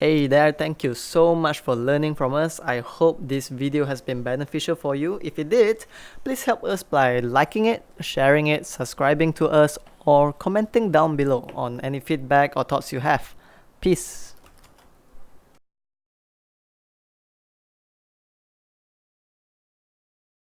Hey there, thank you so much for learning from us. I hope this video has been beneficial for you. If it did, please help us by liking it, sharing it, subscribing to us, or commenting down below on any feedback or thoughts you have. Peace.